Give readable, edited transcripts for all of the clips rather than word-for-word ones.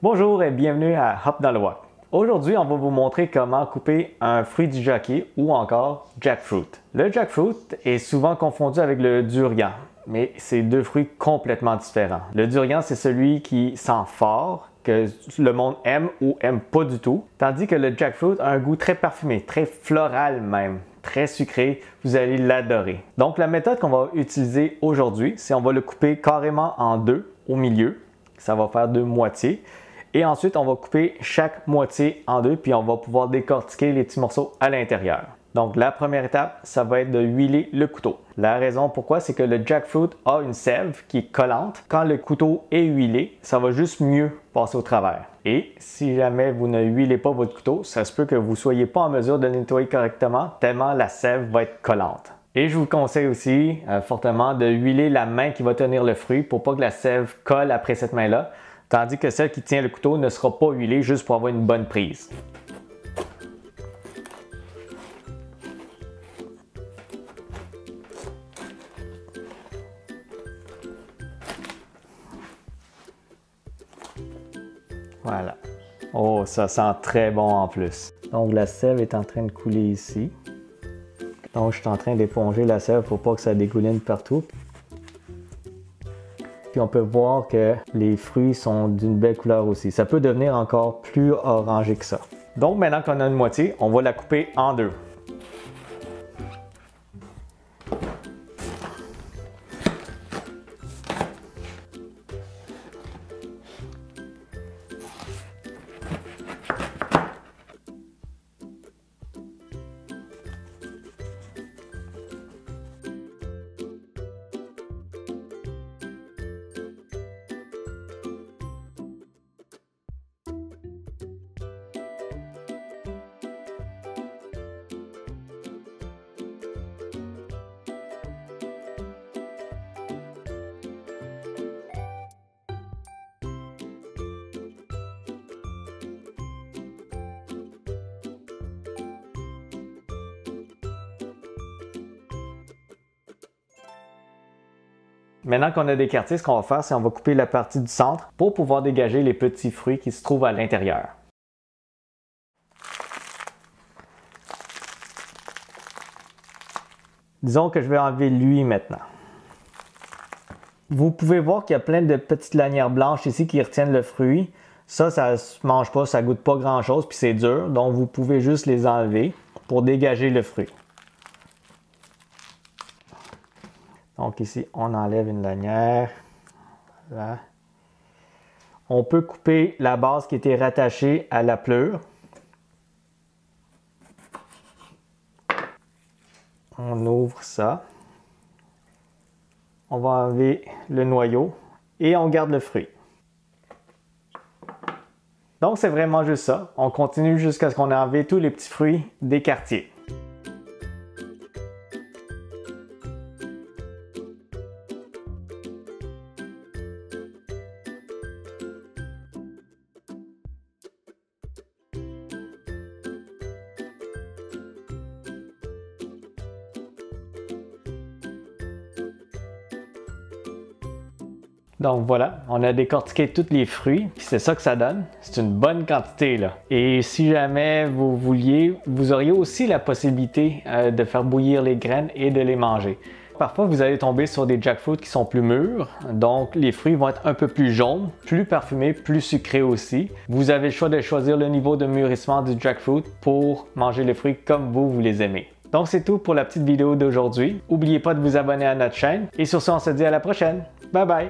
Bonjour et bienvenue à Hop dans le Wok. Aujourd'hui, on va vous montrer comment couper un fruit du jacquier ou encore jackfruit. Le jackfruit est souvent confondu avec le durian, mais c'est deux fruits complètement différents. Le durian, c'est celui qui sent fort, que le monde aime ou aime pas du tout, tandis que le jackfruit a un goût très parfumé, très floral même, très sucré, vous allez l'adorer. Donc la méthode qu'on va utiliser aujourd'hui, c'est on va le couper carrément en deux au milieu, ça va faire deux moitiés. Et ensuite, on va couper chaque moitié en deux, puis on va pouvoir décortiquer les petits morceaux à l'intérieur. Donc, la première étape, ça va être de huiler le couteau. La raison pourquoi, c'est que le jackfruit a une sève qui est collante. Quand le couteau est huilé, ça va juste mieux passer au travers. Et si jamais vous ne huilez pas votre couteau, ça se peut que vous ne soyez pas en mesure de le nettoyer correctement, tellement la sève va être collante. Et je vous conseille aussi fortement de huiler la main qui va tenir le fruit pour pas que la sève colle après cette main-là. Tandis que celle qui tient le couteau ne sera pas huilée juste pour avoir une bonne prise. Voilà. Oh, ça sent très bon en plus. Donc la sève est en train de couler ici. Donc je suis en train d'éponger la sève pour pas que ça dégouline partout. Puis on peut voir que les fruits sont d'une belle couleur aussi. Ça peut devenir encore plus orangé que ça. Donc maintenant qu'on a une moitié, on va la couper en deux. Maintenant qu'on a décarté, ce qu'on va faire, c'est qu'on va couper la partie du centre pour pouvoir dégager les petits fruits qui se trouvent à l'intérieur. Disons que je vais enlever lui maintenant. Vous pouvez voir qu'il y a plein de petites lanières blanches ici qui retiennent le fruit. Ça ne se mange pas, ça ne goûte pas grand-chose, puis c'est dur. Donc vous pouvez juste les enlever pour dégager le fruit. Donc ici, on enlève une lanière. Voilà. On peut couper la base qui était rattachée à la pleure. On ouvre ça. On va enlever le noyau et on garde le fruit. Donc c'est vraiment juste ça. On continue jusqu'à ce qu'on ait enlevé tous les petits fruits des quartiers. Donc voilà, on a décortiqué tous les fruits, puis c'est ça que ça donne. C'est une bonne quantité là. Et si jamais vous vouliez, vous auriez aussi la possibilité de faire bouillir les graines et de les manger. Parfois, vous allez tomber sur des jackfruits qui sont plus mûrs, donc les fruits vont être un peu plus jaunes, plus parfumés, plus sucrés aussi. Vous avez le choix de choisir le niveau de mûrissement du jackfruit pour manger les fruits comme vous les aimez. Donc c'est tout pour la petite vidéo d'aujourd'hui. N'oubliez pas de vous abonner à notre chaîne. Et sur ce, on se dit à la prochaine. Bye bye!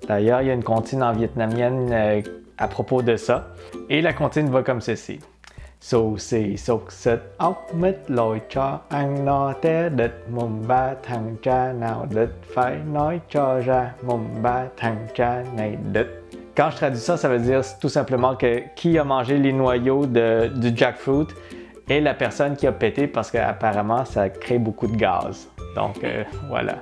D'ailleurs, il y a une comptine en vietnamienne à propos de ça. Et la comptine va comme ceci. So si sục xịt ốc mít lồi cho ăn no té địch mùng ba thằng cha nào địch phải nói cho ra mùng ba thằng cha này địch. Quand je traduis ça, ça veut dire tout simplement que qui a mangé les noyaux du jackfruit est la personne qui a pété parce qu'apparemment ça crée beaucoup de gaz. Donc voilà.